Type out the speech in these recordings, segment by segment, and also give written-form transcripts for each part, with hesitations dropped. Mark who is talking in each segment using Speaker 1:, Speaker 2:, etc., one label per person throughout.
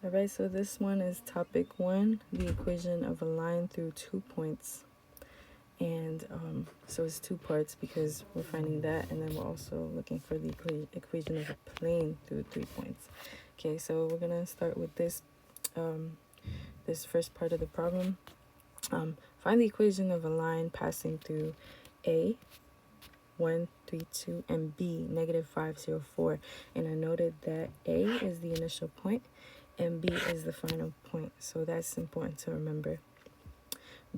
Speaker 1: All right, so this one is topic 1, the equation of a line through 2 points. And so it's 2 parts because we're finding that, and then we're also looking for the equation of a plane through 3 points. Okay, so we're gonna start with this this first part of the problem. Find the equation of a line passing through A 1, 3, 2, and B negative 5, 0, 4. And I noted that A is the initial point and B is the final point. So that's important to remember,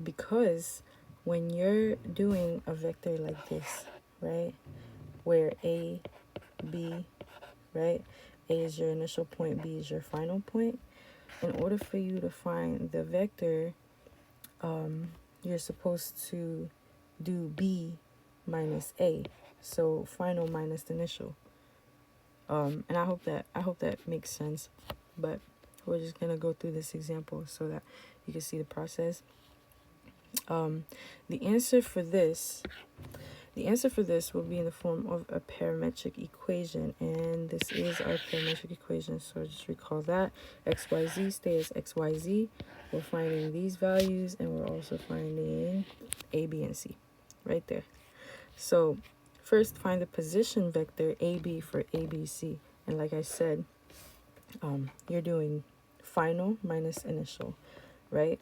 Speaker 1: because when you're doing a vector like this, right, where A, B, right, A is your initial point, B is your final point, in order for you to find the vector, you're supposed to do B minus A, so final minus initial. And I hope that makes sense, but we're just gonna go through this example so that you can see the process. The answer for this will be in the form of a parametric equation, and this is our parametric equation, so just recall that. XYZ stay as XYZ. We're finding these values, and we're also finding A, B, and C right there. So first, find the position vector AB for ABC, and like I said, you're doing final minus initial, right?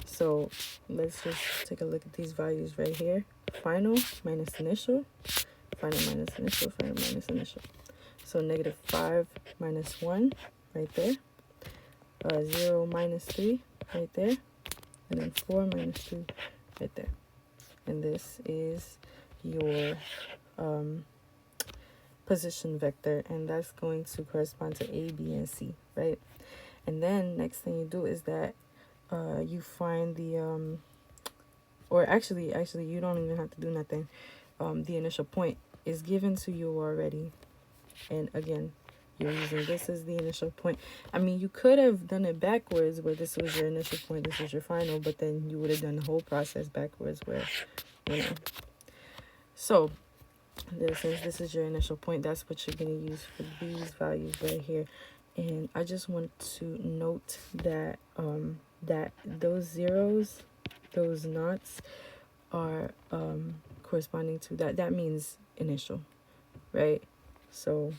Speaker 1: So let's just take a look at these values right here. Final minus initial, final minus initial, final minus initial. So negative 5 minus 1 right there. 0 minus 3 right there. And then 4 minus 2 right there. And this is your position vector, and that's going to correspond to A, B, and C, right? And then next thing you do is that you find the or actually you don't even have to do nothing. The initial point is given to you already, and again, you're using this as the initial point. I mean, you could have done it backwards, where this was your initial point, this was your final, but then you would have done the whole process backwards, where, you know. So since this is your initial point, that's what you're going to use for these values right here. And I just want to note that that those zeros, those knots, are corresponding to that means initial, right? So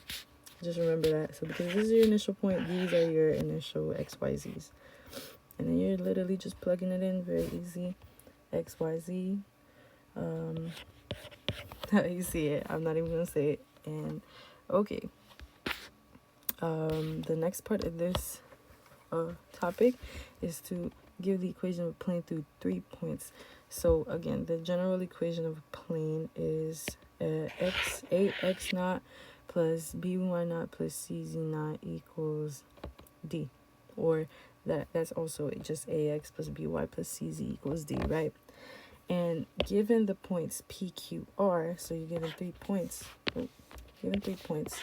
Speaker 1: just remember that. So because this is your initial point, these are your initial XYZs, and then you're literally just plugging it in. Very easy. XYZ. You see it. I'm not even gonna say it. And okay. The next part of this topic is to give the equation of a plane through 3 points. So again, the general equation of a plane is ax naught plus by naught plus cz naught equals d, or that's also just ax plus by plus cz equals d, right? And given the points p, q, r, so you're given 3 points. Given 3 points,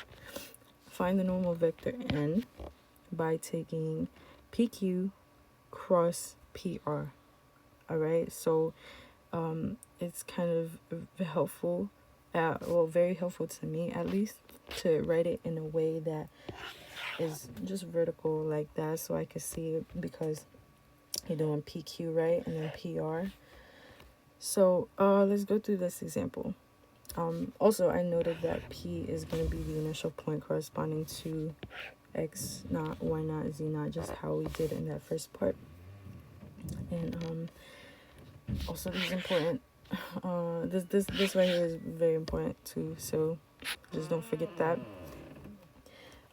Speaker 1: find the normal vector n by taking PQ cross PR. All right, so it's kind of helpful, very helpful to me at least, to write it in a way that is just vertical like that, so I can see it, because you're doing PQ, right, and then PR. So let's go through this example. Also, I noted that P is going to be the initial point corresponding to X naught, Y naught, Z naught, just how we did in that first part. And also, this is important. This right here is very important too, so just don't forget that.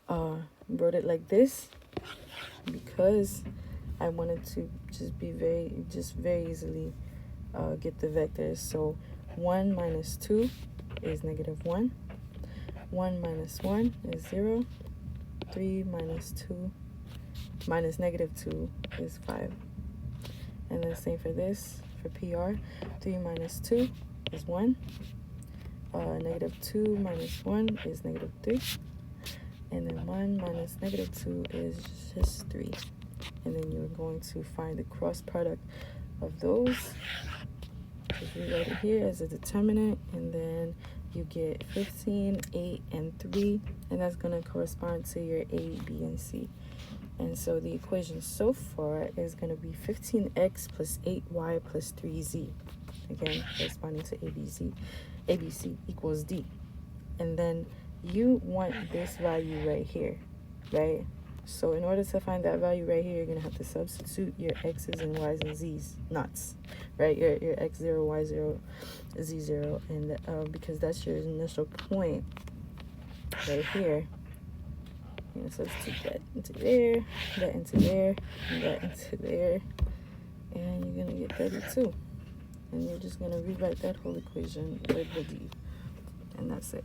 Speaker 1: Wrote it like this because I wanted to just very easily get the vectors. So 1 minus 2 is negative 1. 1 minus 1 is 0. 3 minus 2 minus negative 2 is 5. And then same for this, for PR. 3 minus 2 is 1. Negative 2 minus 1 is negative 3. And then 1 minus negative 2 is just 3. And then you're going to find the cross product of those. Just rewrite it here as a determinant, and then you get 15, 8, and 3, and that's going to correspond to your A, B, and C. And so the equation so far is going to be 15x plus 8y plus 3z. Again, corresponding to ABC equals D. And then you want this value right here, right? So in order to find that value right here, you're going to have to substitute your x's and y's and z's, knots, right? Your x0, y0, z0, and because that's your initial point right here, you're going to substitute that into there, that into there, and that into there, and you're going to get 32. And you're just going to rewrite that whole equation with the D, and that's it.